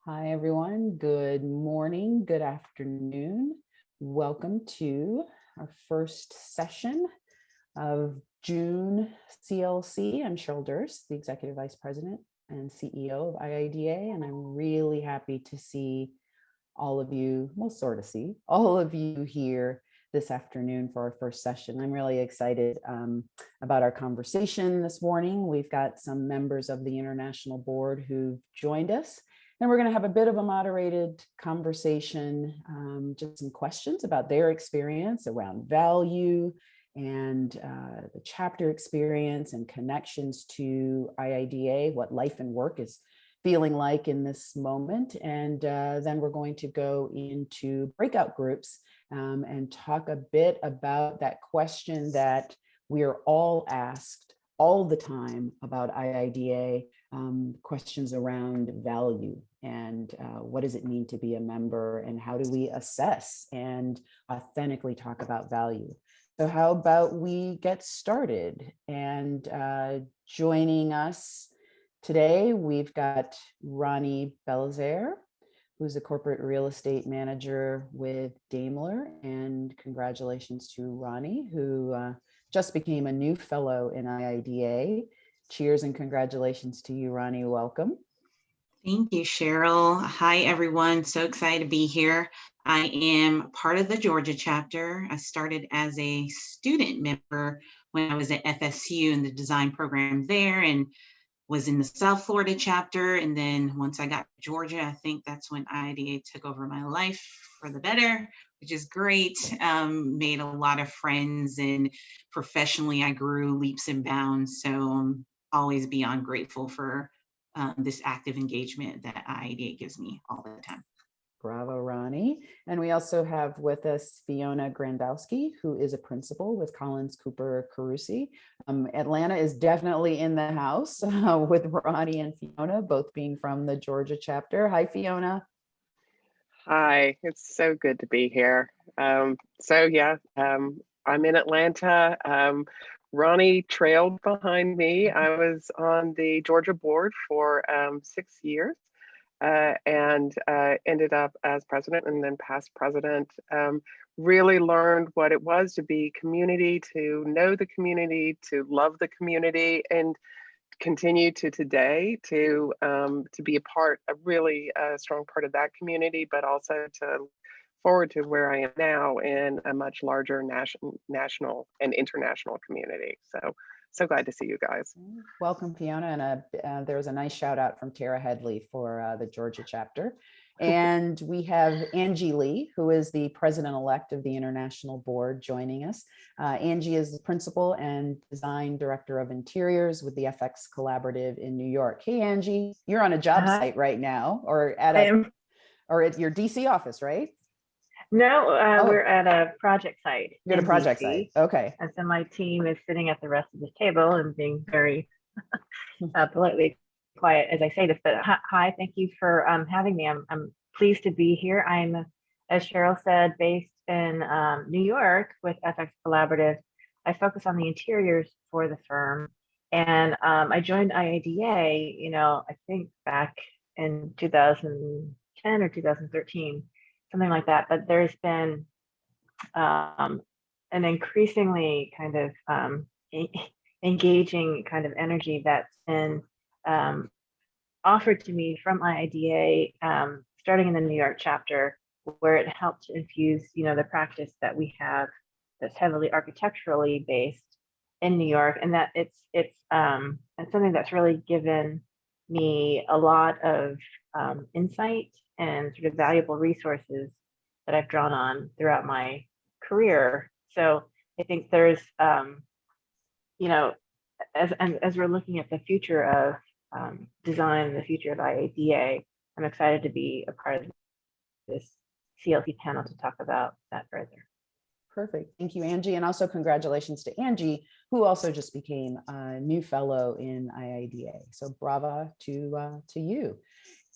Hi, everyone. Good morning, good afternoon. Welcome to our first session of June CLC. I'm Cheryl Durst, the Executive Vice President and CEO of IIDA, and I'm really happy to see all of you, well, sort of see all of you here this afternoon for our first session. I'm really excited about our conversation this morning. We've got some members of the International Board who've joined us. And we're going to have a bit of a moderated conversation, just some questions about their experience around value and the chapter experience and connections to IIDA, what life and work is feeling like in this moment. And then we're going to go into breakout groups and talk a bit about that question that we are all asked all the time about IIDA, questions around value and what does it mean to be a member and how do we assess and authentically talk about value. So how about we get started? And joining us today, we've got Ronnie Belizaire, who's a corporate real estate manager with Daimler. And congratulations to Ronnie, who just became a new fellow in IIDA. Cheers and congratulations to you, Ronnie. Welcome. Thank you, Cheryl. Hi, everyone. So excited to be here. I am part of the Georgia chapter. I started as a student member when I was at FSU in the design program there and was in the South Florida chapter. And then once I got to Georgia, I think that's when IIDA took over my life for the better, which is great. Made a lot of friends and professionally I grew leaps and bounds. So I'm always beyond grateful for this active engagement that IIDA gives me all the time. Bravo, Ronnie. And we also have with us Fiona Grandowski, who is a principal with Collins Cooper Carusi. Atlanta is definitely in the house with Ronnie and Fiona, both being from the Georgia chapter. Hi, Fiona. Hi, it's so good to be here. I'm in Atlanta. Ronnie trailed behind me. I was on the Georgia board for 6 years and ended up as president and then past president. Really learned what it was to be community, to know the community, to love the community, and continue to today to be a really strong part of that community, but also to forward to where I am now in a much larger national and international community. So glad to see you guys. Welcome, Fiona. And there was a nice shout out from Tara Headley for the Georgia chapter. And we have Angie Lee, who is the president-elect of the International Board, joining us. Angie is the principal and design director of interiors with the FX Collaborative in New York. Hey, Angie, you're on a job site right now, or at your DC office, right? No, we're at a project site. You're at a project site. Okay. And so my team is sitting at the rest of the table and being very politely quiet as I say this. But hi, thank you for having me. I'm pleased to be here. I'm, as Cheryl said, based in New York with FX Collaborative. I focus on the interiors for the firm. And I joined IIDA, I think back in 2010 or 2013. Something like that, but there's been an increasingly kind of engaging kind of energy that's been offered to me from IIDA, starting in the New York chapter, where it helped to infuse, the practice that we have that's heavily architecturally based in New York, and that it's something that's really given me a lot of insight and sort of valuable resources that I've drawn on throughout my career. So I think there's, as we're looking at the future of design and the future of IIDA, I'm excited to be a part of this CLC panel to talk about that further. Perfect. Thank you, Angie. And also congratulations to Angie, who also just became a new fellow in IIDA. So brava to you.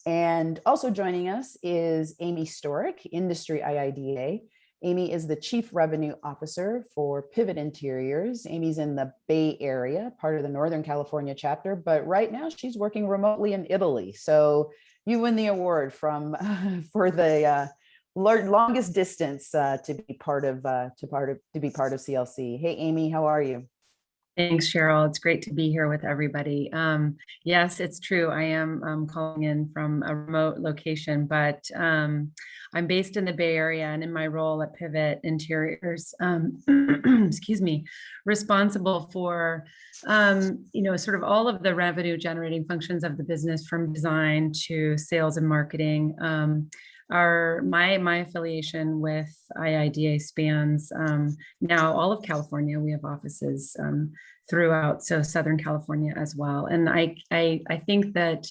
And also joining us is Amy Storick, Industry IIDA. Amy is the Chief Revenue Officer for Pivot Interiors. Amy's in the Bay Area, part of the Northern California chapter, but right now she's working remotely in Italy. So you win the award from for the longest distance to be part of CLC. Hey, Amy, how are you? Thanks, Cheryl. It's great to be here with everybody. Yes, it's true. I am calling in from a remote location, but I'm based in the Bay Area, and in my role at Pivot Interiors, excuse me, responsible for sort of all of the revenue generating functions of the business, from design to sales and marketing. My affiliation with IIDA spans now all of California. We have offices throughout, so Southern California as well. And I think that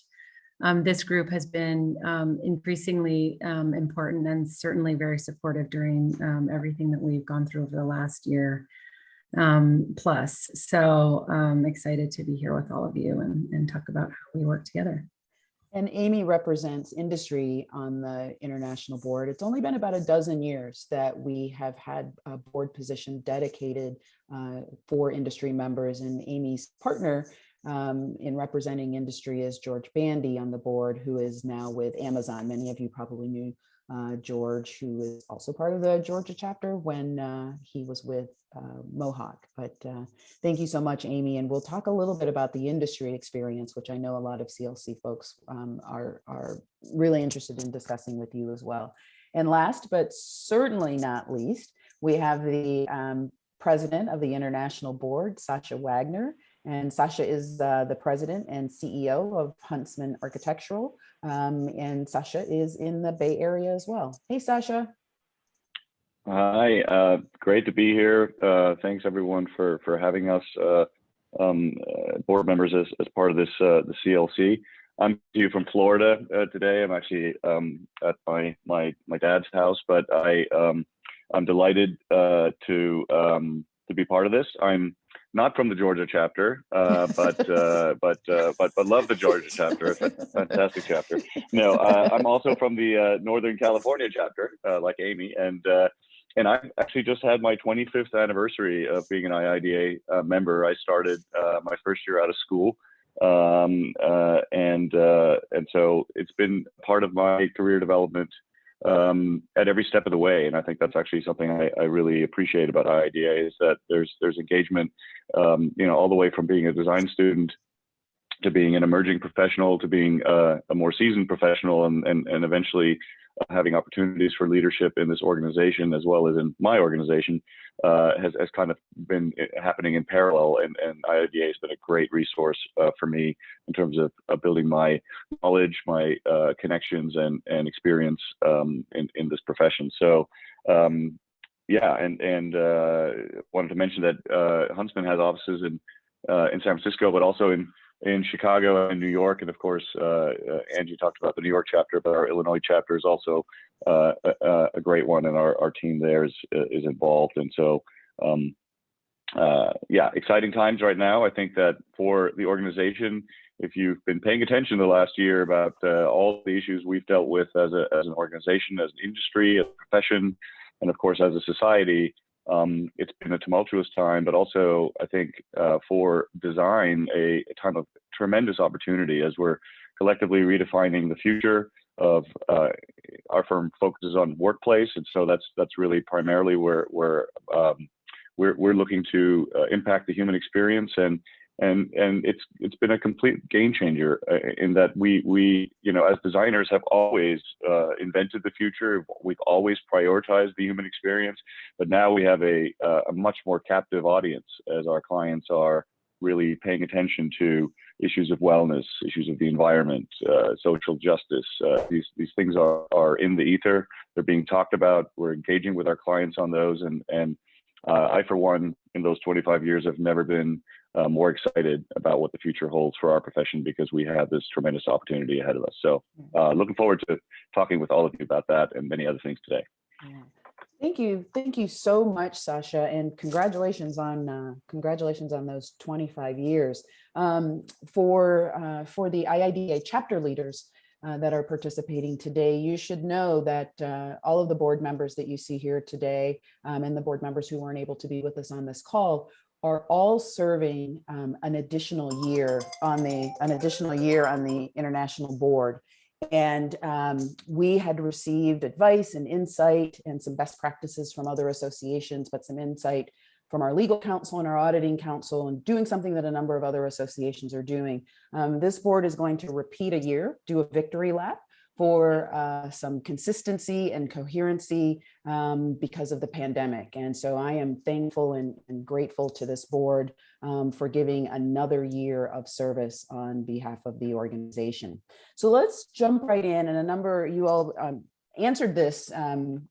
this group has been increasingly important and certainly very supportive during everything that we've gone through over the last year plus. So excited to be here with all of you and talk about how we work together. And Amy represents industry on the international board. It's only been about a dozen years that we have had a board position dedicated for industry members. And Amy's partner in representing industry is George Bandy on the board, who is now with Amazon. Many of you probably knew George, who is also part of the Georgia chapter when he was with Mohawk. But thank you so much, Amy. And we'll talk a little bit about the industry experience, which I know a lot of CLC folks are really interested in discussing with you as well. And last, but certainly not least, we have the president of the International Board, Sasha Wagner. And Sasha is the president and CEO of Huntsman Architectural. And Sasha is in the Bay Area as well. Hey, Sasha. Hi, great to be here. Thanks everyone for having us board members as part of this the CLC. I'm to you from Florida today. I'm actually at my dad's house, but I'm delighted to be part of this. I'm not from the Georgia chapter, but love the Georgia chapter. Fantastic chapter. No, I'm also from the Northern California chapter, like Amy, and I actually just had my 25th anniversary of being an IIDA member. I started my first year out of school, and so it's been part of my career development at every step of the way. And I think that's actually something I really appreciate about IIDA, is that there's engagement, all the way from being a design student to being an emerging professional to being a more seasoned professional, and eventually having opportunities for leadership in this organization as well as in my organization has kind of been happening in parallel. And IIDA has been a great resource for me in terms of building my knowledge, my connections, and experience in this profession. So yeah, and wanted to mention that Huntsman has offices in San Francisco, but also in Chicago and New York. And of course, Angie talked about the New York chapter, but our Illinois chapter is also a great one, and our team there is involved. And so, yeah, exciting times right now. I think that for the organization, if you've been paying attention the last year about all the issues we've dealt with as an organization, as an industry, as a profession, and of course, as a society, it's been a tumultuous time, but also I think for design, a time of tremendous opportunity as we're collectively redefining the future of our firm focuses on workplace. And so that's really primarily where we're looking to impact the human experience. And it's been a complete game changer in that we as designers have always invented the future. We've always prioritized the human experience, but now we have a much more captive audience as our clients are really paying attention to issues of wellness, issues of the environment, social justice. These things are in the ether. They're being talked about. We're engaging with our clients on those, and I, for one, in those 25 years, have never been more excited about what the future holds for our profession, because we have this tremendous opportunity ahead of us. So looking forward to talking with all of you about that and many other things today. Yeah. Thank you so much, Sasha, and congratulations on those 25 years. For the IIDA chapter leaders that are participating today, you should know that all of the board members that you see here today, and the board members who weren't able to be with us on this call, are all serving an additional year on the international board. And we had received advice and insight and some best practices from other associations, but some insight from our legal counsel and our auditing counsel, and doing something that a number of other associations are doing. This board is going to repeat a year, do a victory lap for some consistency and coherency because of the pandemic. And so I am thankful and grateful to this board for giving another year of service on behalf of the organization. So let's jump right in. And a number, you all answered this in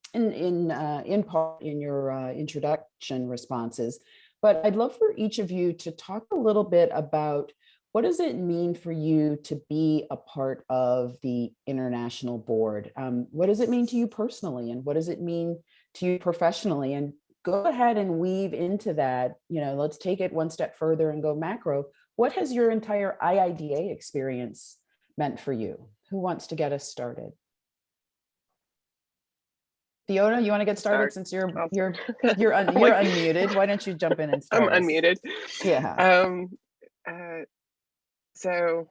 part in your introduction responses, but I'd love for each of you to talk a little bit about what does it mean for you to be a part of the international board? What does it mean to you personally? And what does it mean to you professionally? And go ahead and weave into that, let's take it one step further and go macro. What has your entire IIDA experience meant for you? Who wants to get us started? Fiona, you want to get started since you're unmuted? Why don't you jump in and start? I'm unmuted. Yeah. So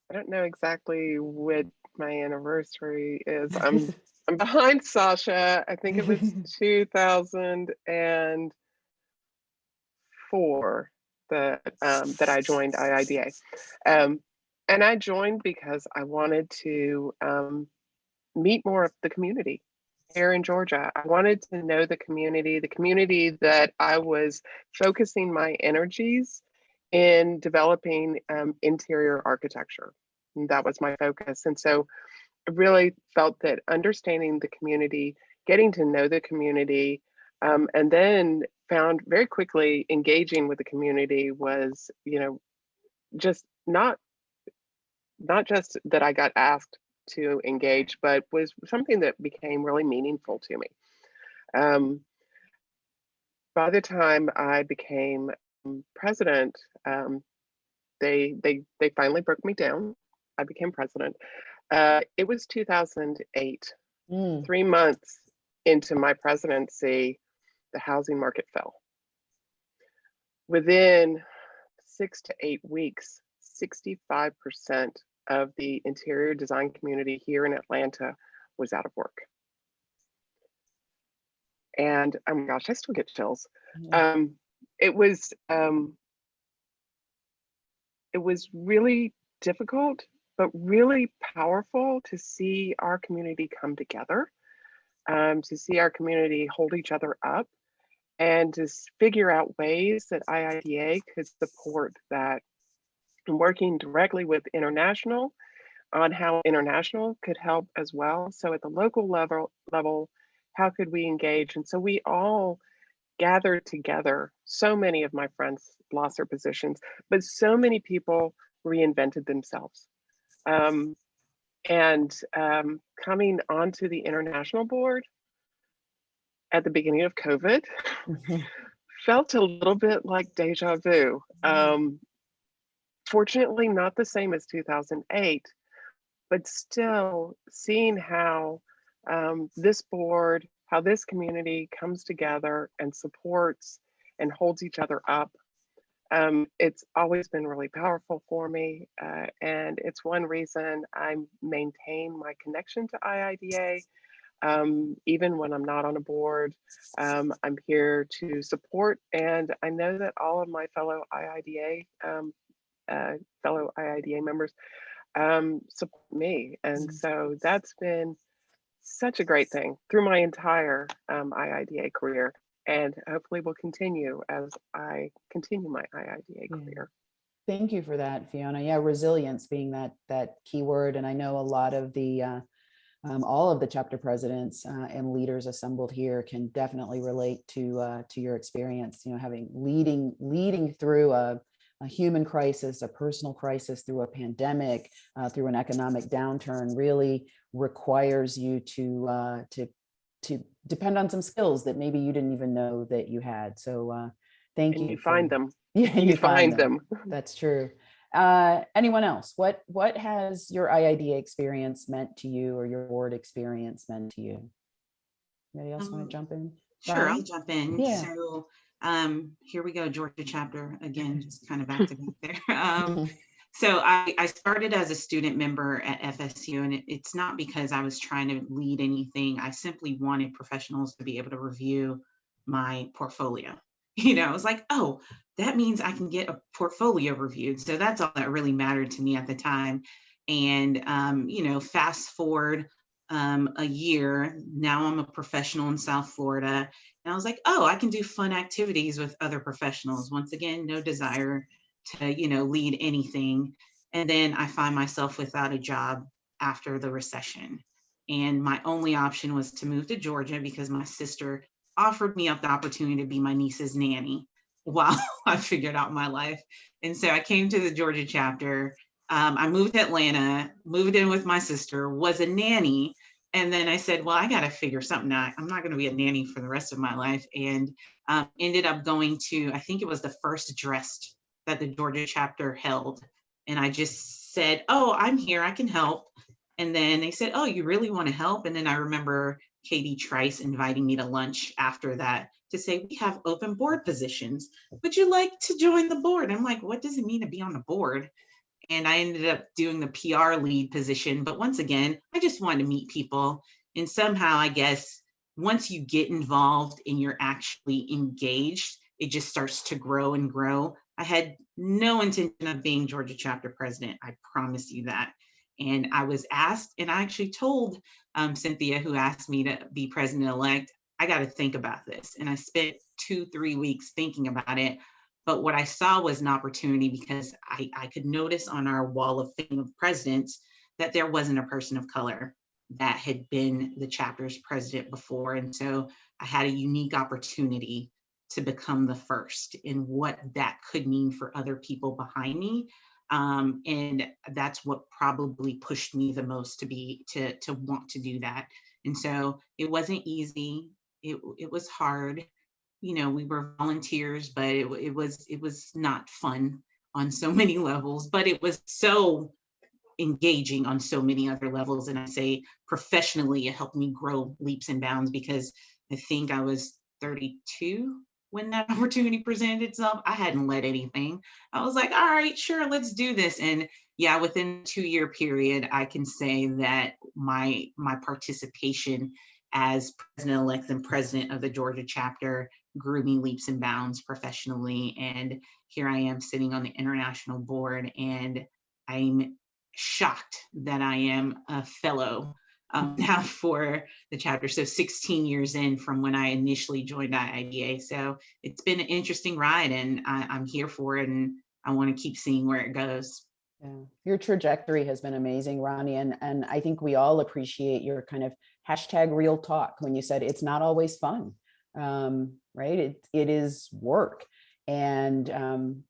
I don't know exactly what my anniversary is. I'm behind Sasha. I think it was 2004 that I joined IIDA. And I joined because I wanted to meet more of the community here in Georgia. I wanted to know the community that I was focusing my energies in developing interior architecture. And that was my focus. And so I really felt that understanding the community, getting to know the community, and then found very quickly engaging with the community was, just not just that I got asked to engage, but was something that became really meaningful to me. By the time I became president, they finally broke me down. I became president. It was 2008. 3 months into my presidency, the housing market fell. Within 6 to 8 weeks, 65% of the interior design community here in Atlanta was out of work. And oh my gosh, I still get chills. Yeah. It was really difficult, but really powerful to see our community come together, to see our community hold each other up, and to figure out ways that IIDA could support that, and working directly with international on how international could help as well. So at the local level, how could we engage? And so we all gathered together. So many of my friends lost their positions, but so many people reinvented themselves. Coming onto the international board at the beginning of COVID felt a little bit like deja vu. Fortunately, not the same as 2008, but still seeing how this board, how this community comes together and supports and holds each other up. It's always been really powerful for me. And it's one reason I maintain my connection to IIDA. Even when I'm not on a board, I'm here to support. And I know that all of my fellow IIDA members support me. And so that's been such a great thing through my entire IIDA career, and hopefully will continue as I continue my IIDA career. Thank you for that, Fiona. Yeah, resilience being that key word. And I know a lot of the all of the chapter presidents and leaders assembled here can definitely relate to your experience. Having leading through a human crisis, a personal crisis, through a pandemic, through an economic downturn, really requires you to depend on some skills that maybe you didn't even know that you had. So thank you. You find them. Yeah, you find them. That's true. Anyone else? What has your IIDA experience meant to you, or your board experience meant to you? Anybody else want to jump in? Sure, I'll jump in. Yeah. So here we go, Georgia chapter again, just kind of back to back there. So I started as a student member at FSU, and it's not because I was trying to lead anything. I simply wanted professionals to be able to review my portfolio. I was like, oh, that means I can get a portfolio reviewed. So that's all that really mattered to me at the time. And, fast forward a year, now I'm a professional in South Florida. And I was like, oh, I can do fun activities with other professionals. Once again, no desire to, lead anything. And then I find myself without a job after the recession. And my only option was to move to Georgia because my sister offered me up the opportunity to be my niece's nanny while I figured out my life. And so I came to the Georgia chapter. I moved to Atlanta, moved in with my sister, was a nanny. And then I said, well, I got to figure something out. I'm not going to be a nanny for the rest of my life. And ended up going to, I think it was the first Dressed that the Georgia chapter held. And I just said, oh, I'm here, I can help. And then they said, oh, you really want to help? And then I remember Katie Trice inviting me to lunch after that to say, we have open board positions. Would you like to join the board? I'm like, what does it mean to be on the board? And I ended up doing the PR lead position. But once again, I just wanted to meet people. And somehow, I guess, once you get involved and you're actually engaged, it just starts to grow and grow. I had no intention of being Georgia chapter president. I promise you that. And I was asked, and I actually told Cynthia, who asked me to be president-elect, I got to think about this. And I spent 2-3 weeks thinking about it. But what I saw was an opportunity because I could notice on our wall of fame of presidents that there wasn't a person of color that had been the chapter's president before. And so I had a unique opportunity to become the first, and what that could mean for other people behind me. And that's what probably pushed me the most to want to do that. And so it wasn't easy. It was hard. We were volunteers, but it was not fun on so many levels, but it was so engaging on so many other levels. And I say professionally, it helped me grow leaps and bounds because I think I was 32 when that opportunity presented itself. I hadn't led anything. I was like, all right, sure, let's do this. And yeah, within a 2-year period, I can say that my participation as president-elect and president of the Georgia chapter grew me leaps and bounds professionally. And here I am sitting on the international board, and I'm shocked that I am a fellow now for the chapter. So 16 years in from when I initially joined IIDA. So it's been an interesting ride, and I'm here for it, and I want to keep seeing where it goes. Yeah, your trajectory has been amazing, Ronnie. And I think we all appreciate your kind of #real talk when you said it's not always fun, right? It is work. And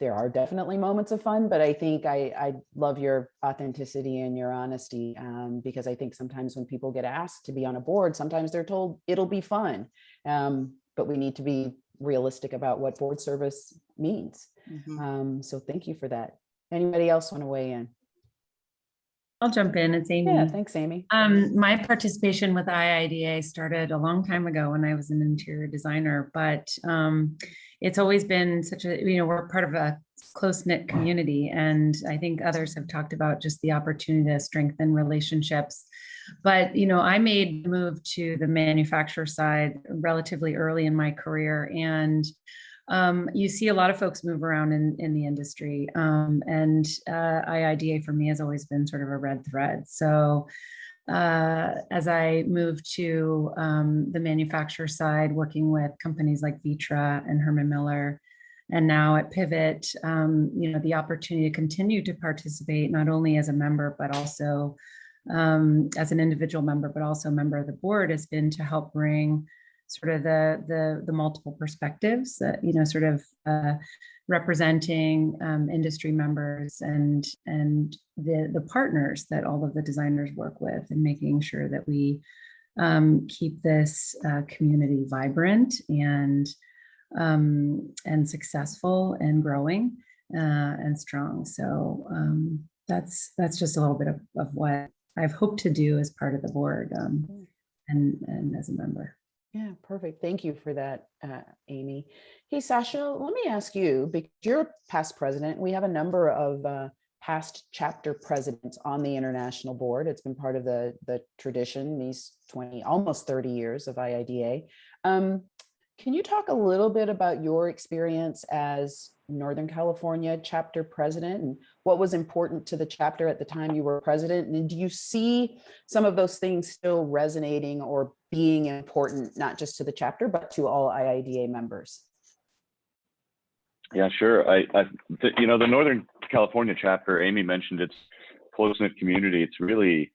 there are definitely moments of fun, but I think I love your authenticity and your honesty, because I think sometimes when people get asked to be on a board, sometimes they're told it'll be fun, but we need to be realistic about what board service means. Mm-hmm. So thank you for that. Anybody else want to weigh in? I'll jump in. It's Amy. Yeah, thanks, Amy. My participation with IIDA started a long time ago when I was an interior designer, but it's always been such a, we're part of a close-knit community, and I think others have talked about just the opportunity to strengthen relationships. But, I made the move to the manufacturer side relatively early in my career, and you see a lot of folks move around in the industry, and IIDA for me has always been sort of a red thread. So as I moved to the manufacturer side, working with companies like Vitra and Herman Miller, and now at Pivot, the opportunity to continue to participate not only as a member, but also as an individual member, but also a member of the board, has been to help bring sort of the multiple perspectives that, sort of representing industry members and the partners that all of the designers work with, and making sure that we keep this community vibrant and successful and growing and strong. So that's just a little bit of what I've hoped to do as part of the board and as a member. Yeah, perfect. Thank you for that, Amy. Hey, Sasha, let me ask you, because you're past president, we have a number of past chapter presidents on the international board. It's been part of the tradition, these almost 30 years of IIDA. Can you talk a little bit about your experience as Northern California chapter president and what was important to the chapter at the time you were president? And do you see some of those things still resonating or being important, not just to the chapter, but to all IIDA members? Yeah, sure. The Northern California chapter, Amy mentioned its close-knit community. It's really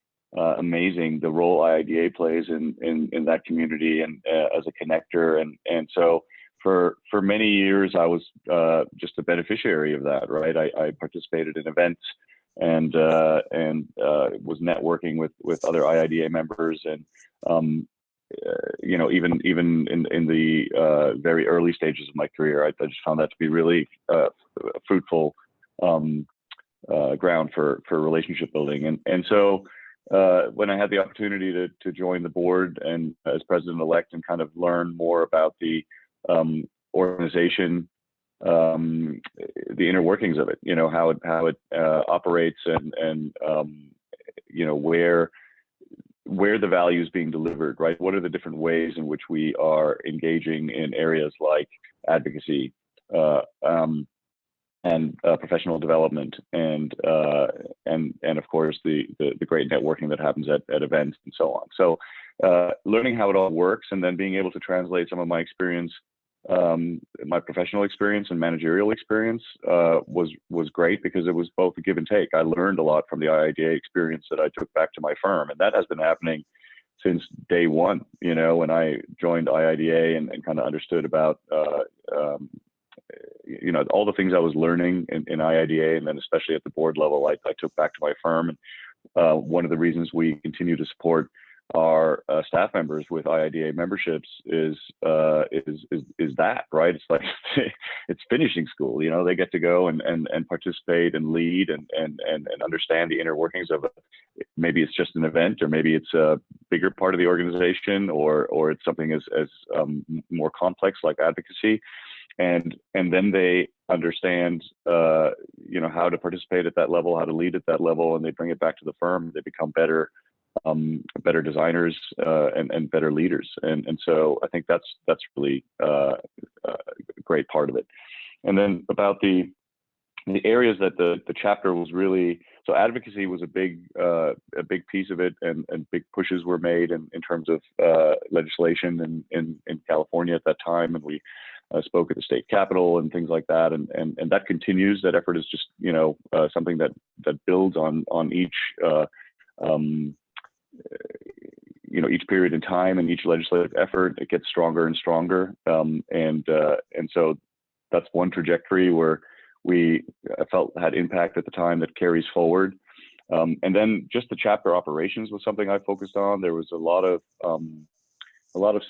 amazing the role IIDA plays in that community and as a connector. And so for many years, I was just a beneficiary of that, right? I participated in events and was networking with other IIDA members, and even in the very early stages of my career, I just found that to be really fruitful ground for relationship building. And so when I had the opportunity to join the board and as president-elect and kind of learn more about the organization, the inner workings of it, how it operates and where the value is being delivered, right? What are the different ways in which we are engaging in areas like advocacy and professional development and of course the great networking that happens at events and so on. So learning how it all works and then being able to translate some of my experience, my professional experience and managerial experience was great, because it was both a give and take. I learned a lot from the IIDA experience that I took back to my firm, and that has been happening since day one. When I joined IIDA and kind of understood about all the things I was learning in IIDA, and then especially at the board level, I took back to my firm. And one of the reasons we continue to support our staff members with IIDA memberships is that, right? It's like it's finishing school. They get to go and participate and lead and understand the inner workings of it. Maybe it's just an event, or maybe it's a bigger part of the organization, or it's something as more complex like advocacy. And then they understand, how to participate at that level, how to lead at that level, and they bring it back to the firm. They become better designers and better leaders. And so I think that's really a great part of it. And then about the areas that the chapter was really, so advocacy was a big piece of it, and big pushes were made in terms of legislation in California at that time. And we spoke at the state capitol and things like that, and that continues. That effort is just something that builds on each each period in time and each legislative effort. It gets stronger and stronger, and so that's one trajectory where we felt had impact at the time that carries forward. And then just the chapter operations was something I focused on. There was a lot of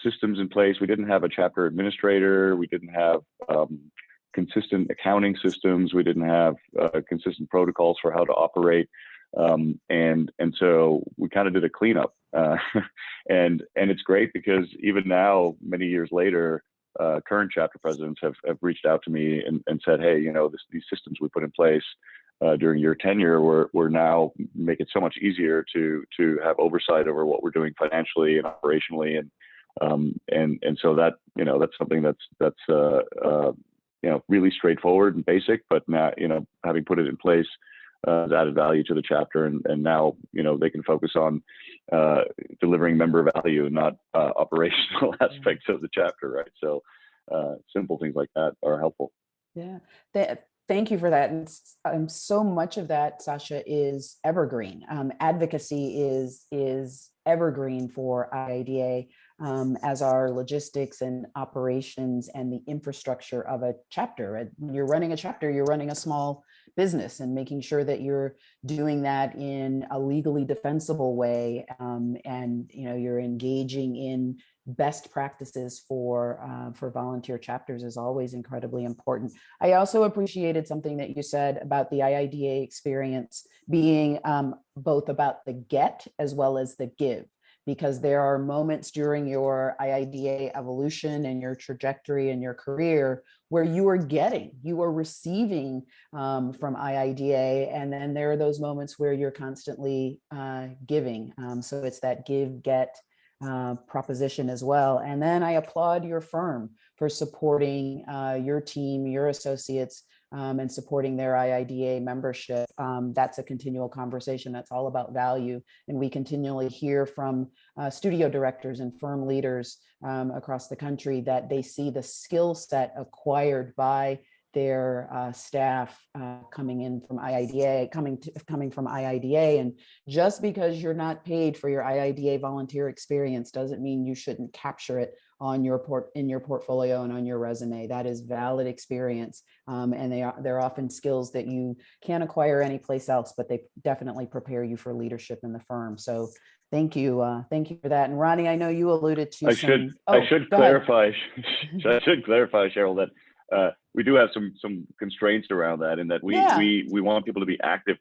systems in place. We didn't have a chapter administrator. We didn't have consistent accounting systems. We didn't have consistent protocols for how to operate. And so we kind of did a cleanup. And it's great, because even now, many years later, current chapter presidents have reached out to me and said, hey, these systems we put in place during your tenure we're now make it so much easier to have oversight over what we're doing financially and operationally, and so that that's something that's really straightforward and basic, but now having put it in place has added value to the chapter, and now they can focus on delivering member value and not operational aspects of the chapter, right? So simple things like that are helpful. Yeah. Thank you for that. And so much of that, Sasha, is evergreen. Advocacy is evergreen for IIDA, as are logistics and operations and the infrastructure of a chapter. When you're running a chapter, you're running a small business, and making sure that you're doing that in a legally defensible way, and you're engaging in best practices for volunteer chapters is always incredibly important. I also appreciated something that you said about the IIDA experience being both about the get as well as the give, because there are moments during your IIDA evolution and your trajectory and your career where you are receiving from IIDA, and then there are those moments where you're constantly giving. So it's that give, get proposition as well. And then I applaud your firm for supporting your team, your associates, and supporting their IIDA membership. That's a continual conversation. That's all about value. And we continually hear from studio directors and firm leaders across the country that they see the skill set acquired by their staff coming in from IIDA, coming from IIDA. And just because you're not paid for your IIDA volunteer experience doesn't mean you shouldn't capture it on your portfolio and on your resume. That is valid experience, and they're often skills that you can't acquire anyplace else, but they definitely prepare you for leadership in the firm. So thank you for that. And Ronnie, I know you alluded to. I should clarify, Cheryl, that we do have some constraints around that, in that we want people to be active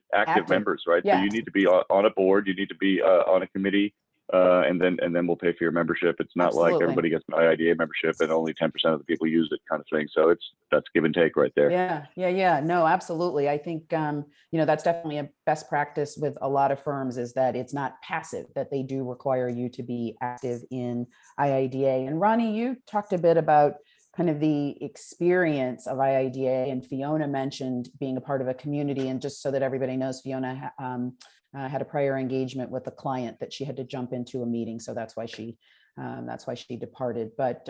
members, right? Yeah. So you need to be on a board, you need to be on a committee, and then we'll pay for your membership. It's not like everybody gets an IIDA membership and only 10% of the people use it, kind of thing. So that's give and take right there. Yeah. No, absolutely. I think that's definitely a best practice with a lot of firms, is that it's not passive, that they do require you to be active in IIDA. And Ronnie, you talked a bit about kind of the experience of IIDA, and Fiona mentioned being a part of a community. And just so that everybody knows, Fiona had a prior engagement with a client that she had to jump into a meeting, so that's why she departed. But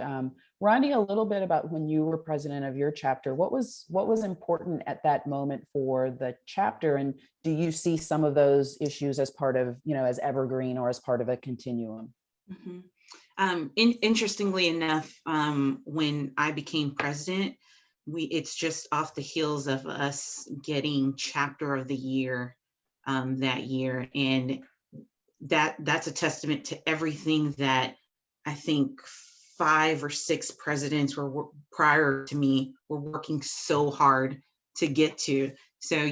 Ronnie, a little bit about when you were president of your chapter, what was important at that moment for the chapter, and do you see some of those issues as part of, as evergreen or as part of a continuum? Mm-hmm. Interestingly enough, when I became president, it's just off the heels of us getting chapter of the year that year. And that's a testament to everything that I think 5 or 6 presidents were prior to me were working so hard to get to. So,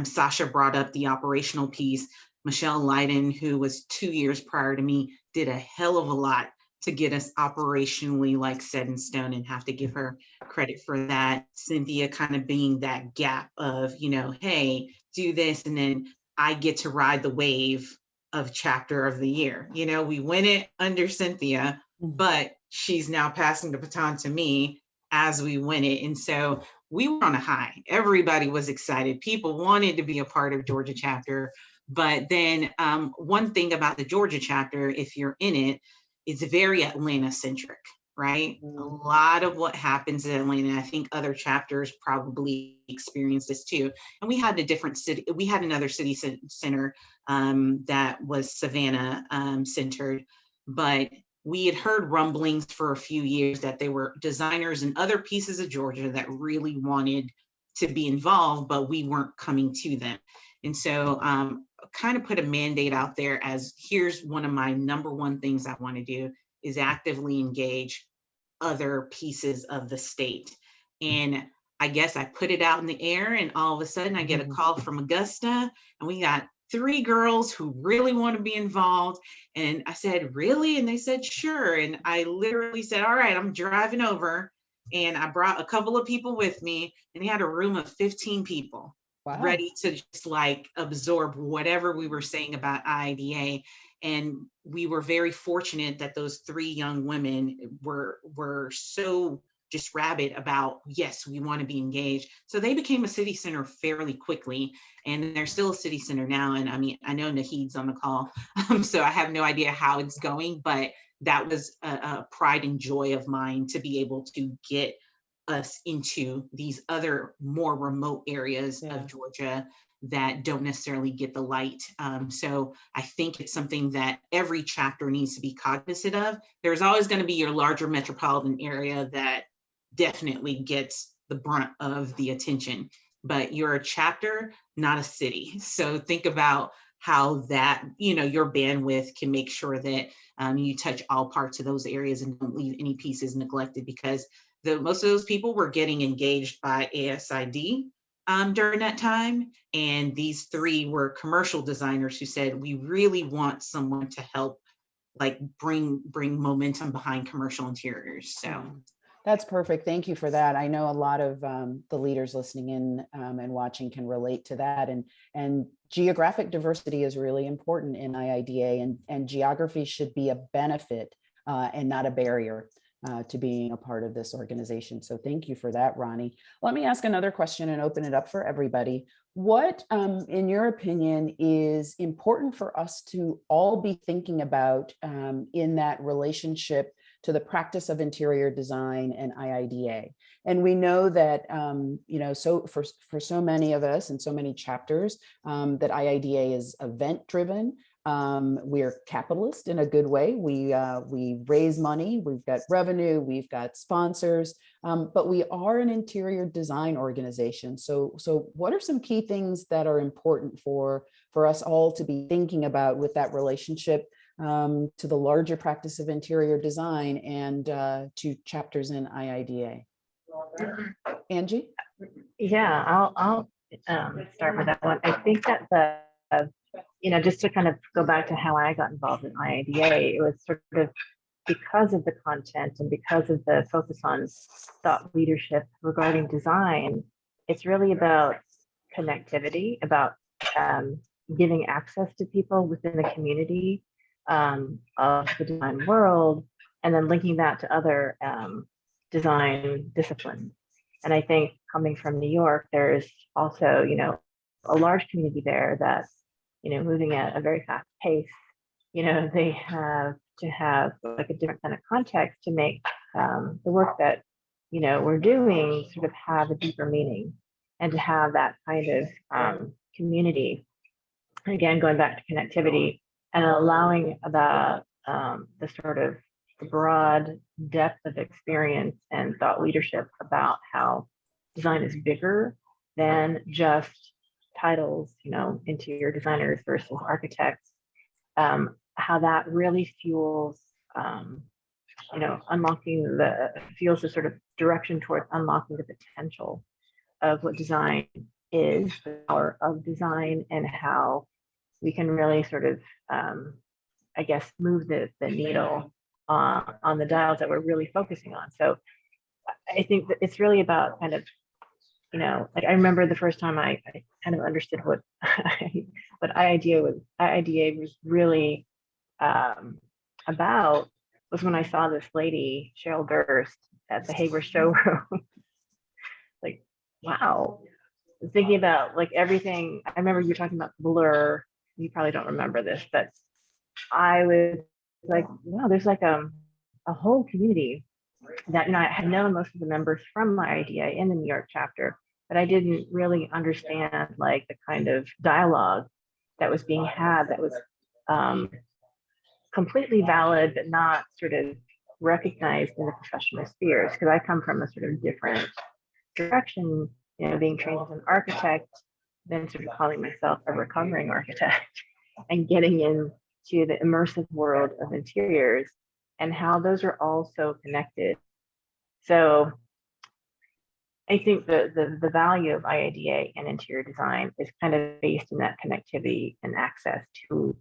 Sasha brought up the operational piece. Michelle Leiden, who was 2 years prior to me, did a hell of a lot to get us operationally set in stone, and have to give her credit for that. Cynthia kind of being that gap of, hey, do this, and then I get to ride the wave of chapter of the year. We win it under Cynthia, but she's now passing the baton to me as we win it. And so we were on a high. Everybody was excited. People wanted to be a part of Georgia chapter. But then one thing about the Georgia chapter, if you're in it, it's very Atlanta centric, right? A lot of what happens in Atlanta, I think other chapters probably experience this too. And we had another city center that was Savannah centered, but we had heard rumblings for a few years that there were designers in other pieces of Georgia that really wanted to be involved, but we weren't coming to them. And so kind of put a mandate out there as, here's one of my number one things I want to do is actively engage other pieces of the state. And I guess I put it out in the air, and all of a sudden I get a call from Augusta, and we got 3 girls who really want to be involved. And I said, really? And they said, sure. And I literally said, all right, I'm driving over. And I brought a couple of people with me, and they had a room of 15 people. Wow. Ready to just absorb whatever we were saying about IIDA. And we were very fortunate that those 3 young women were so just rabid about, yes, we want to be engaged. So they became a city center fairly quickly, and they're still a city center now. And I mean, I know Nahid's on the call, so I have no idea how it's going, but that was a pride and joy of mine to be able to get us into these other more remote areas of Georgia that don't necessarily get the light. So I think it's something that every chapter needs to be cognizant of. There's always going to be your larger metropolitan area that definitely gets the brunt of the attention, but you're a chapter, not a city. So think about how that, your bandwidth can make sure that you touch all parts of those areas and don't leave any pieces neglected, because most of those people were getting engaged by ASID during that time. And these three were commercial designers who said, we really want someone to help like bring momentum behind commercial interiors. So that's perfect. Thank you for that. I know a lot of the leaders listening in and watching can relate to that. And geographic diversity is really important in IIDA, and geography should be a benefit and not a barrier to being a part of this organization. So thank you for that, Ronnie. Let me ask another question and open it up for everybody. What, in your opinion, is important for us to all be thinking about in that relationship to the practice of interior design and IIDA? And we know that, so for so many of us and so many chapters, that IIDA is event driven. We're capitalist in a good way. We raise money, we've got revenue, we've got sponsors, but we are an interior design organization. So what are some key things that are important for us all to be thinking about with that relationship to the larger practice of interior design and to chapters in IIDA? Angie? Yeah, I'll start with that one. I think that just to kind of go back to how I got involved in IIDA, it was sort of because of the content and because of the focus on thought leadership regarding design. It's really about connectivity, about giving access to people within the community of the design world, and then linking that to other design disciplines. And I think coming from New York, there's also, a large community there that's, moving at a very fast pace. They have to have like a different kind of context to make the work that, we're doing sort of have a deeper meaning, and to have that kind of community. Again, going back to connectivity and allowing the sort of the broad depth of experience and thought leadership about how design is bigger than just titles, interior designers versus architects, how that really fuels, fuels the sort of direction towards unlocking the potential of what design is, the power of design, and how we can really sort of, move the needle on the dials that we're really focusing on. So I think that it's really about kind of, like I remember the first time I kind of understood what IIDA was really about was when I saw this lady, Cheryl Durst, at the Haber showroom. Like, wow. Thinking about like everything. I remember you were talking about Blur. You probably don't remember this, but I was like, wow, there's like a whole community that, I had known most of the members from my IIDA in the New York chapter, but I didn't really understand like the kind of dialogue that was being had that was completely valid, but not sort of recognized in the professional spheres. Because I come from a sort of different direction, being trained as an architect, then sort of calling myself a recovering architect and getting into the immersive world of interiors and how those are all so connected. So I think the value of IIDA and interior design is kind of based in that connectivity and access to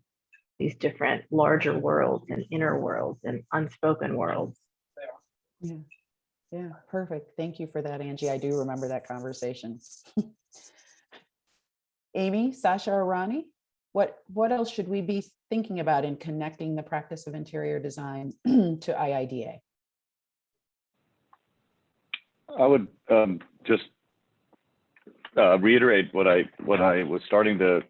these different larger worlds and inner worlds and unspoken worlds. Yeah, perfect. Thank you for that, Angie. I do remember that conversation. Amy, Sasha, or Ronnie, what else should we be thinking about in connecting the practice of interior design to IIDA? I would just reiterate what I was starting to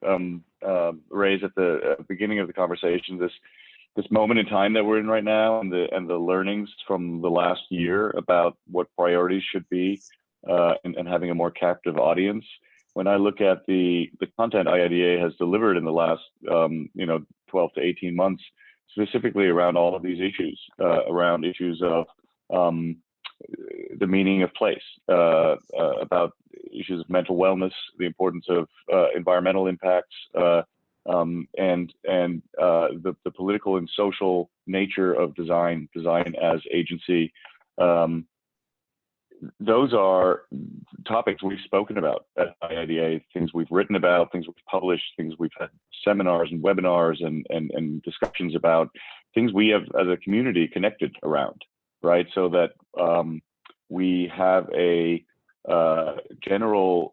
raise at the beginning of the conversation. This moment in time that we're in right now, and the learnings from the last year about what priorities should be, and having a more captive audience. When I look at the content IIDA has delivered in the last 12 to 18 months, specifically around all of these issues, around issues of the meaning of place, about issues of mental wellness, the importance of environmental impacts, and the political and social nature of design as agency. those are topics we've spoken about at IIDA, things we've written about, things we've published, things we've had seminars and webinars and discussions about, things we have as a community connected around, right? So that we have a general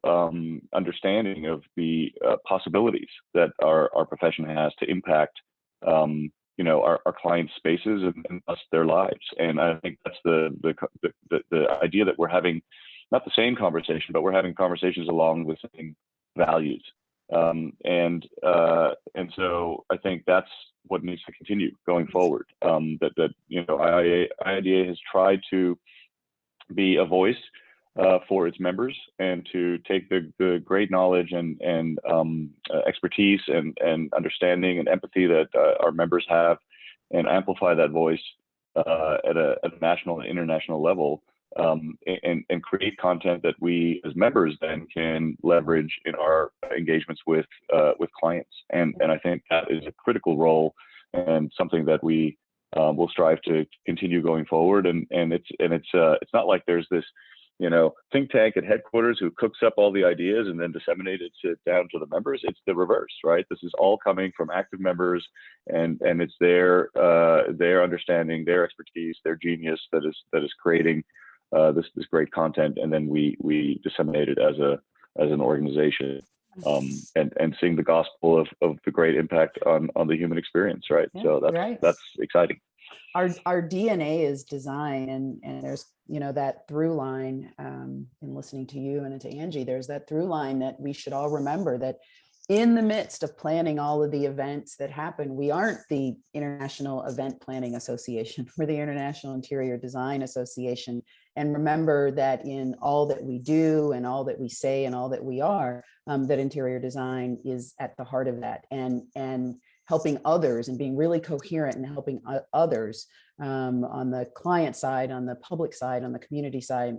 understanding of the possibilities that our profession has to impact our clients' spaces and thus their lives. And I think that's the idea that we're having not the same conversation, but we're having conversations along the same values. And so I think that's what needs to continue going forward. IIDA has tried to be a voice for its members and to take the great knowledge and expertise and understanding and empathy that our members have and amplify that voice at a national and international level, and create content that we as members then can leverage in our engagements with clients. And I think that is a critical role and something that we will strive to continue going forward. And it's not like there's this think tank at headquarters who cooks up all the ideas and then disseminates it down to the members. It's the reverse, right? This is all coming from active members, and it's their understanding, their expertise, their genius that is creating this great content, and then we disseminate it as an organization, and seeing the gospel of the great impact on the human experience, right? Yeah, so that's exciting. Our DNA is design, and there's that through line in listening to you and to Angie. There's that through line that we should all remember, that in the midst of planning all of the events that happen, we aren't the International Event Planning Association. We're the International Interior Design Association. And remember that in all that we do and all that we say and all that we are, that interior design is at the heart of that, and helping others and being really coherent and helping others on the client side, on the public side, on the community side,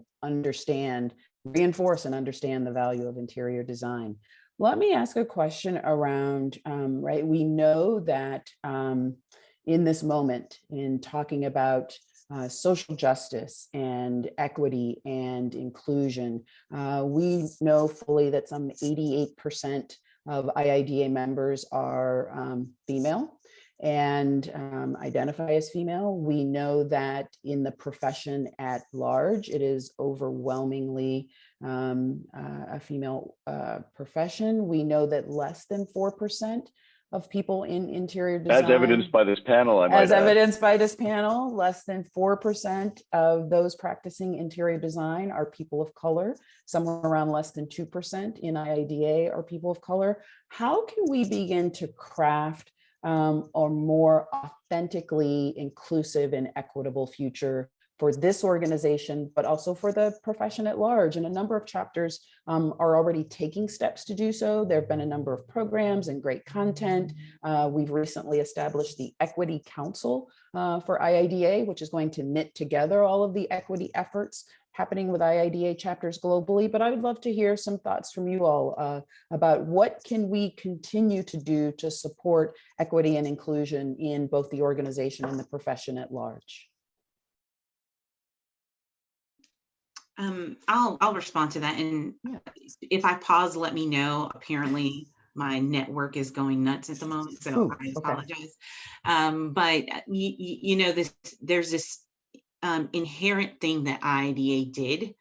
reinforce and understand the value of interior design. Let me ask a question around, right? We know that in this moment, in talking about social justice and equity and inclusion, we know fully that some 88% of IIDA members are female and identify as female. We know that in the profession at large, it is overwhelmingly a female profession. We know that less than 4% of people in interior design, as evidenced by this panel, evidenced by this panel, less than 4% of those practicing interior design are people of color. Somewhere around less than 2% in IIDA are people of color. How can we begin to craft a more authentically inclusive and equitable future for this organization, but also for the profession at large? And a number of chapters are already taking steps to do so. There have been a number of programs and great content. We've recently established the Equity Council for IIDA, which is going to knit together all of the equity efforts happening with IIDA chapters globally. But I would love to hear some thoughts from you all about what can we continue to do to support equity and inclusion in both the organization and the profession at large. I'll respond to that. And if I pause, let me know. Apparently my network is going nuts at the moment, so I apologize. But there's this inherent thing that IIDA did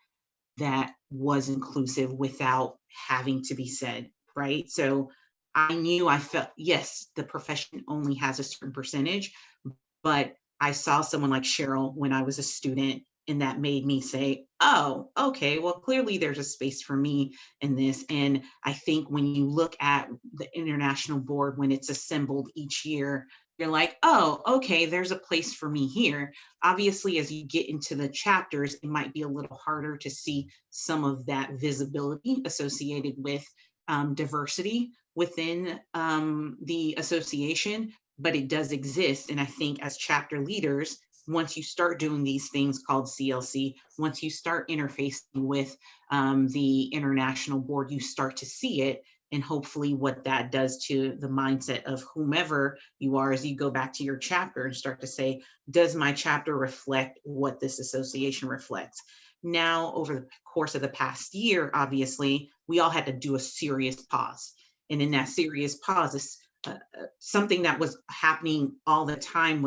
that was inclusive without having to be said, right? So I felt, yes, the profession only has a certain percentage, but I saw someone like Cheryl when I was a student, and that made me say, oh, okay, well, clearly there's a space for me in this. And I think when you look at the international board, when it's assembled each year, you're like, oh, okay, there's a place for me here. Obviously, as you get into the chapters, it might be a little harder to see some of that visibility associated with diversity within the association, but it does exist. And I think as chapter leaders, once you start doing these things called CLC, once you start interfacing with the international board, you start to see it. And hopefully what that does to the mindset of whomever you are as you go back to your chapter and start to say, does my chapter reflect what this association reflects? Now, over the course of the past year, obviously, we all had to do a serious pause. And in that serious pause, something that was happening all the time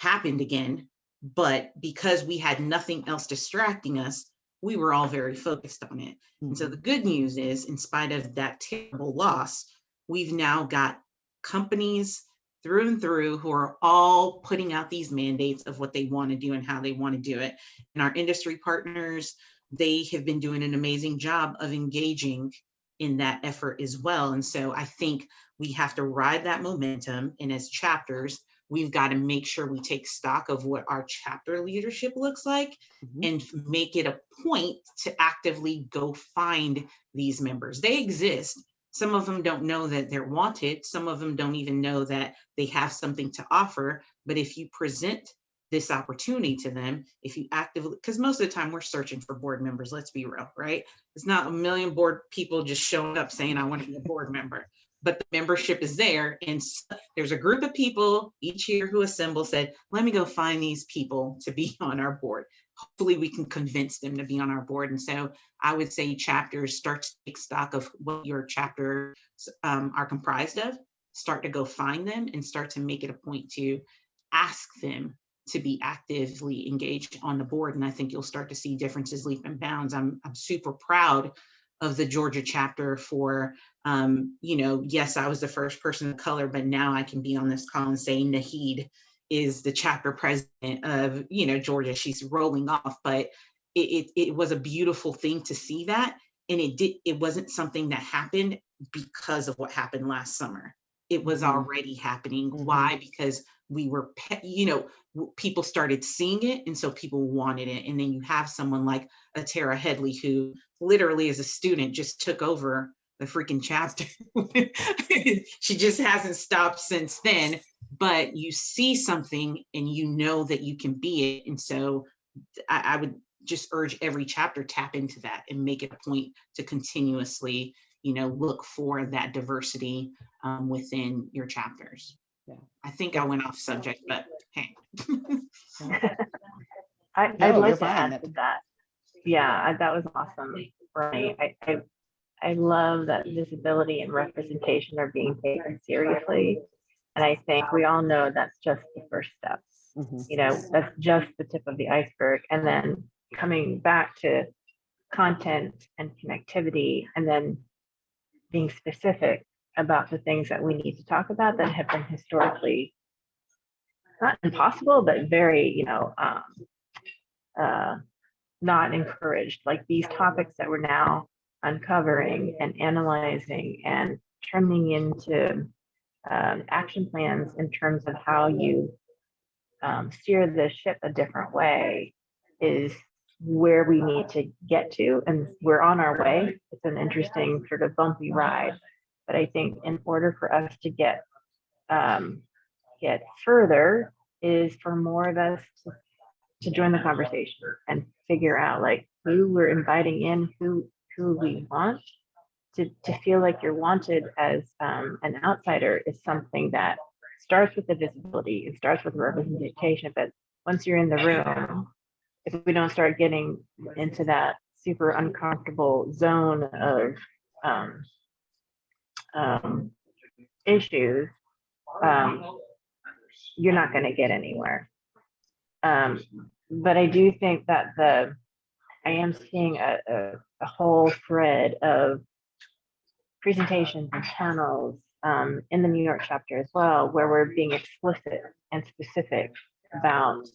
happened again. But because we had nothing else distracting us, we were all very focused on it. And so the good news is, in spite of that terrible loss, we've now got companies through and through who are all putting out these mandates of what they want to do and how they want to do it. And our industry partners, they have been doing an amazing job of engaging in that effort as well. And so I think we have to ride that momentum. And as chapters, we've got to make sure we take stock of what our chapter leadership looks like and make it a point to actively go find these members. They exist. Some of them don't know that they're wanted. Some of them don't even know that they have something to offer. But if you present this opportunity to them, if you actively, because most of the time we're searching for board members, let's be real, right? It's not a million board people just showing up saying, I want to be a board member. But the membership is there. And there's a group of people each year who assemble, said, let me go find these people to be on our board. Hopefully we can convince them to be on our board. And so I would say chapters start to take stock of what your chapters are comprised of, start to go find them and start to make it a point to ask them to be actively engaged on the board. And I think you'll start to see differences leap and bounds. I'm super proud of the Georgia chapter for, yes, I was the first person of color, but now I can be on this call and say Naheed is the chapter president of, Georgia. She's rolling off, but it was a beautiful thing to see that. And it wasn't something that happened because of what happened last summer. It was already happening. Why? Because we were, people started seeing it. And so people wanted it. And then you have someone like a Tara Headley, who literally as a student just took over the freaking chapter. She just hasn't stopped since then, but you see something and you know that you can be it. And so I would just urge every chapter tap into that and make it a point to continuously, look for that diversity within your chapters. Yeah. I think I went off subject, but hey. I'd like to add to that. Yeah, that was awesome, Ronnie. I love that visibility and representation are being taken seriously. And I think we all know that's just the first step. That's just the tip of the iceberg. And then coming back to content and connectivity, and then being specific about the things that we need to talk about that have been historically not impossible, but very, not encouraged. Like these topics that we're now uncovering and analyzing and turning into action plans in terms of how you steer the ship a different way is where we need to get to. And we're on our way. It's an interesting sort of bumpy ride. But I think in order for us to get further is for more of us to join the conversation and figure out like who we're inviting in, who we want to feel like you're wanted as an outsider is something that starts with the visibility. It starts with representation. But once you're in the room, if we don't start getting into that super uncomfortable zone of issues, you're not going to get anywhere. But I do think that I am seeing a whole thread of presentations and channels in the New York chapter as well, where we're being explicit and specific about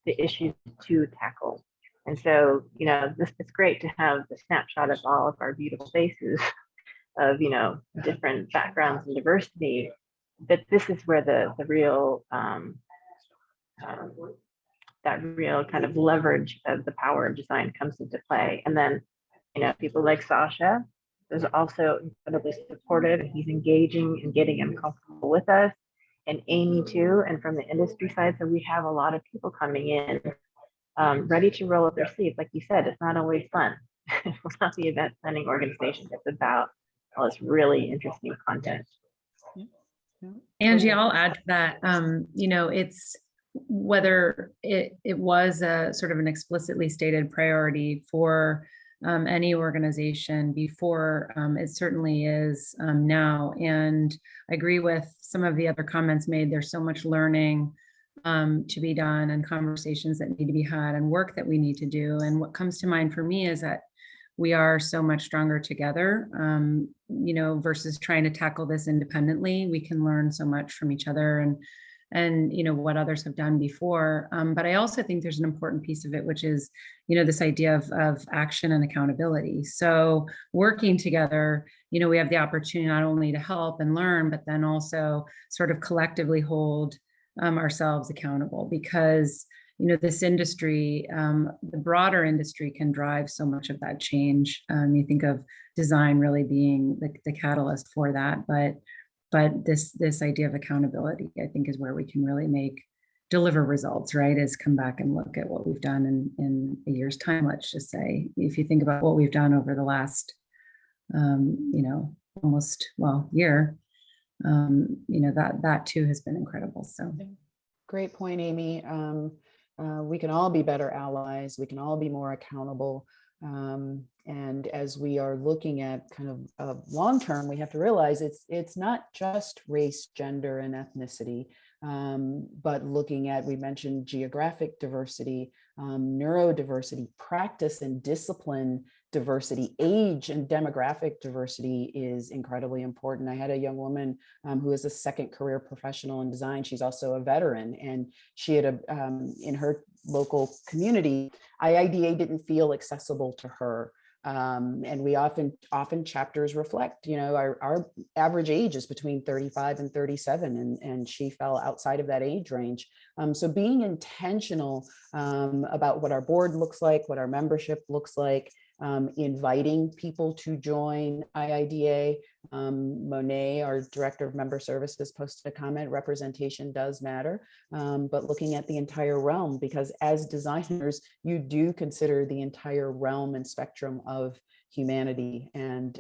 the issues to tackle. And so, it's great to have the snapshot of all of our beautiful faces of, different backgrounds and diversity. But this is where the real, that real kind of leverage of the power of design comes into play. And then, people like Sasha is also incredibly supportive, and he's engaging and getting uncomfortable with us, and Amy too. And from the industry side, so we have a lot of people coming in ready to roll up their sleeves. Like you said, it's not always fun. It's not the event planning organization. It's about all this really interesting content. Angie, I'll add to that. whether it was a sort of an explicitly stated priority for any organization before, it certainly is now. And I agree with some of the other comments made. There's so much learning to be done, and conversations that need to be had, and work that we need to do. And what comes to mind for me is that we are so much stronger together, versus trying to tackle this independently. We can learn so much from each other, and what others have done before. But I also think there's an important piece of it, which is, this idea of action and accountability. So working together, we have the opportunity not only to help and learn, but then also sort of collectively hold ourselves accountable, because this industry, the broader industry, can drive so much of that change. You think of design really being the catalyst for that, but this idea of accountability, I think, is where we can really deliver results, right? Is come back and look at what we've done in a year's time. Let's just say, if you think about what we've done over the last, year, that too has been incredible. So great point, Amy. We can all be better allies. We can all be more accountable. And as we are looking at kind of long-term, we have to realize it's not just race, gender, and ethnicity, but looking at, we mentioned geographic diversity, neurodiversity, practice and discipline diversity, age and demographic diversity is incredibly important. I had a young woman who is a second career professional in design. She's also a veteran, and she had in her local community, IIDA didn't feel accessible to her. And we often chapters reflect, our average age is between 35 and 37, and she fell outside of that age range. So being intentional about what our board looks like, what our membership looks like, inviting people to join IIDA. Monet, our Director of Member Services, posted a comment: representation does matter, but looking at the entire realm, because as designers, you do consider the entire realm and spectrum of humanity, and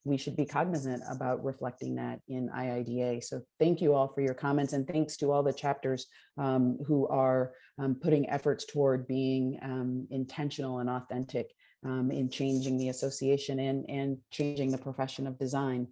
we should be cognizant about reflecting that in IIDA. So thank you all for your comments, and thanks to all the chapters who are putting efforts toward being intentional and authentic in changing the association and changing the profession of design.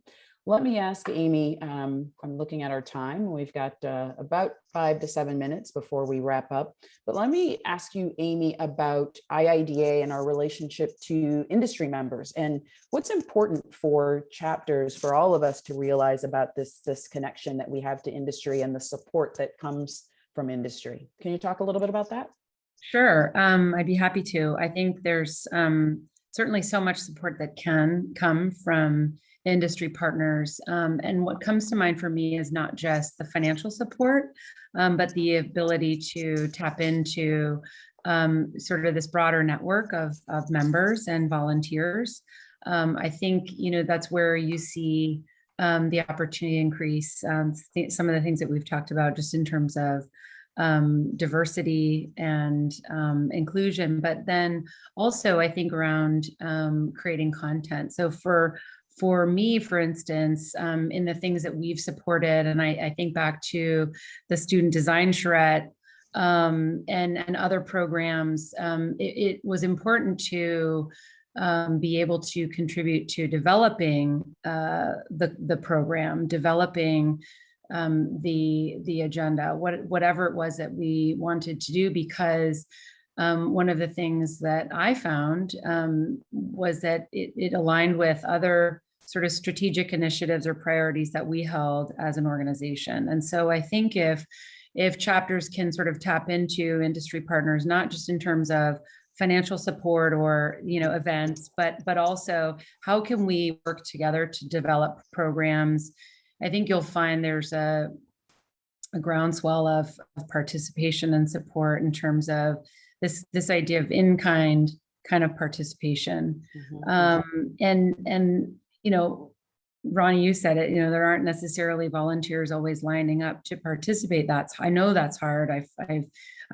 Let me ask Amy, I'm looking at our time. We've got about 5 to 7 minutes before we wrap up. But let me ask you, Amy, about IIDA and our relationship to industry members, and what's important for chapters, for all of us to realize about this connection that we have to industry and the support that comes from industry. Can you talk a little bit about that? Sure, I'd be happy to. I think there's certainly so much support that can come from industry partners. And what comes to mind for me is not just the financial support, but the ability to tap into sort of this broader network of members and volunteers. I think, that's where you see the opportunity increase, some of the things that we've talked about just in terms of diversity and inclusion, but then also I think around creating content. So for me, for instance, in the things that we've supported, and I think back to the Student Design Charrette and other programs, it was important to be able to contribute to developing the program, developing the agenda, whatever it was that we wanted to do, because one of the things that I found was that it aligned with other sort of strategic initiatives or priorities that we held as an organization. And so I think if chapters can sort of tap into industry partners, not just in terms of financial support or events, but also how can we work together to develop programs, I think you'll find there's a groundswell of participation and support in terms of this idea of in-kind kind of participation. And Ronnie, you said it, there aren't necessarily volunteers always lining up to participate. I know that's hard.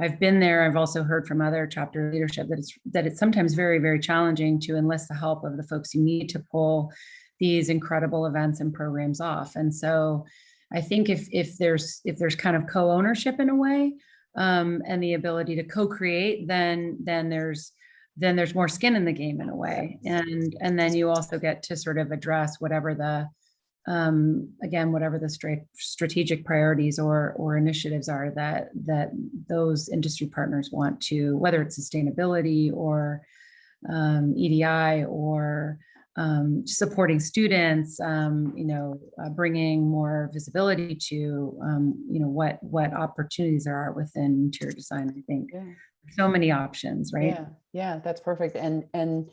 I've been there. I've also heard from other chapter leadership that it's sometimes very, very challenging to enlist the help of the folks you need to pull these incredible events and programs off. And so I think if there's kind of co-ownership in a way, and the ability to co-create, then there's more skin in the game in a way. And then you also get to sort of address whatever the, again, whatever the strategic priorities or initiatives are that those industry partners want to, whether it's sustainability or EDI or supporting students, bringing more visibility to, what opportunities there are within interior design. I think so many options, right? Yeah, that's perfect. And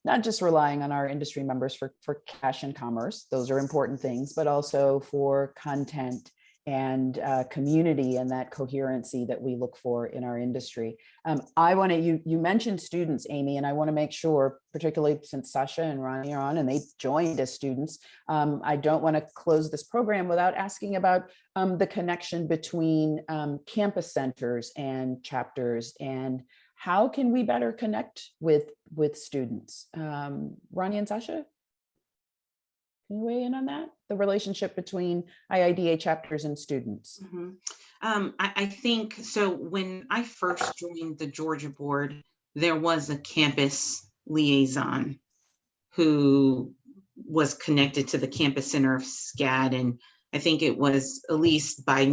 not just relying on our industry members for cash and commerce, those are important things, but also for content and community and that coherency that we look for in our industry. I want to, you mentioned students, Amy, and I want to make sure, particularly since Sasha and Ronnie are on and they joined as students, I don't want to close this program without asking about the connection between campus centers and chapters, and how can we better connect with students? Ronnie and Sasha? Can you weigh in on that? The relationship between IIDA chapters and students. Mm-hmm. I think, so when I first joined the Georgia board, there was a campus liaison who was connected to the campus center of SCAD. And I think it was at least by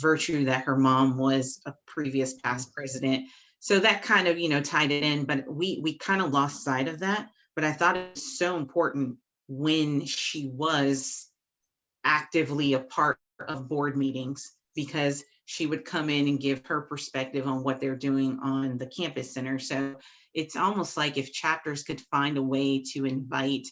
virtue that her mom was a previous past president. So that kind of, tied it in, but we kind of lost sight of that. But I thought it was so important when she was actively a part of board meetings, because she would come in and give her perspective on what they're doing on the campus center. So it's almost like if chapters could find a way to invite,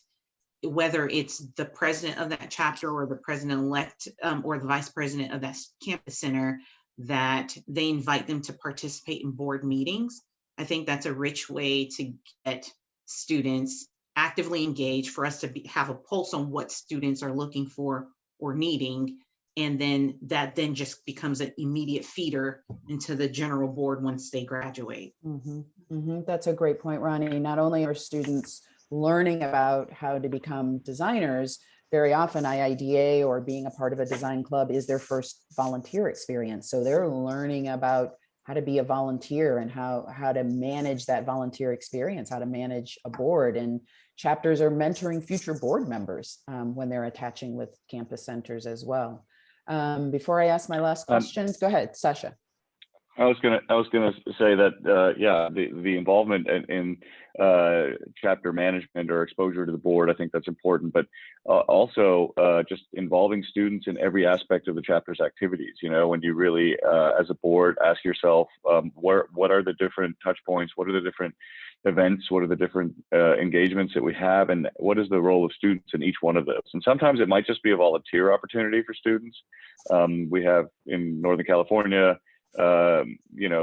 whether it's the president of that chapter or the president-elect or the vice president of that campus center, that they invite them to participate in board meetings. I think that's a rich way to get students actively engaged, for us to have a pulse on what students are looking for or needing. And then that then just becomes an immediate feeder into the general board once they graduate. Mm-hmm. Mm-hmm. That's a great point, Ronnie. Not only are students learning about how to become designers, very often IIDA or being a part of a design club is their first volunteer experience. So they're learning about how to be a volunteer and how to manage that volunteer experience, how to manage a board. And chapters are mentoring future board members when they're attaching with campus centers as well. Before I ask my last questions, go ahead, Sasha. I was gonna say that the involvement in chapter management or exposure to the board, I think that's important, but also just involving students in every aspect of the chapter's activities. When you really, as a board, ask yourself, what are the different touch points? What are the different events? What are the different engagements that we have? And what is the role of students in each one of those? And sometimes it might just be a volunteer opportunity for students. We have in Northern California,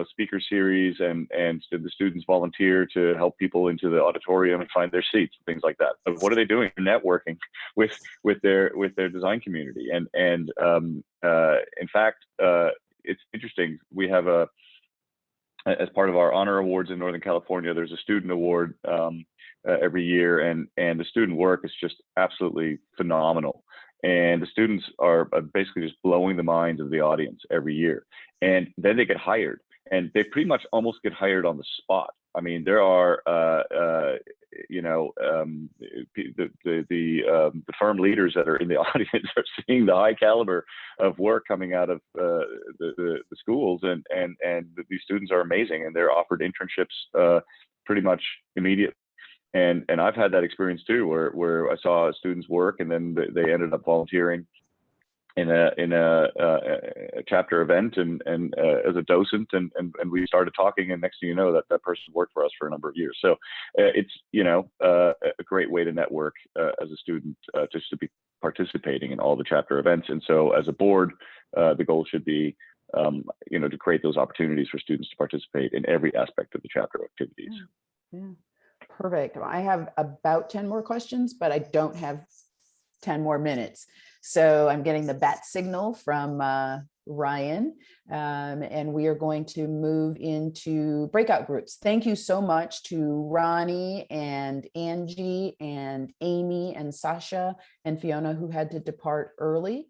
speaker series, and the students volunteer to help people into the auditorium and find their seats and things like that. But what are they doing? Networking with their design community. And in fact, it's interesting. We have as part of our honor awards in Northern California, there's a student award every year, and the student work is just absolutely phenomenal. And the students are basically just blowing the minds of the audience every year. And then they get hired, and they pretty much almost get hired on the spot. I mean, there are, the firm leaders that are in the audience are seeing the high caliber of work coming out of the schools, and these students are amazing, and they're offered internships pretty much immediately. And I've had that experience too, where I saw students work, and then they ended up volunteering in a chapter event and as a docent, and we started talking, and next thing you know, that person worked for us for a number of years. So it's a great way to network as a student, just to be participating in all the chapter events. And so as a board, the goal should be to create those opportunities for students to participate in every aspect of the chapter activities. Yeah. Perfect. I have about 10 more questions, but I don't have 10 more minutes. So I'm getting the bat signal from Ryan, and we are going to move into breakout groups. Thank you so much to Ronnie and Angie and Amy and Sasha and Fiona, who had to depart early.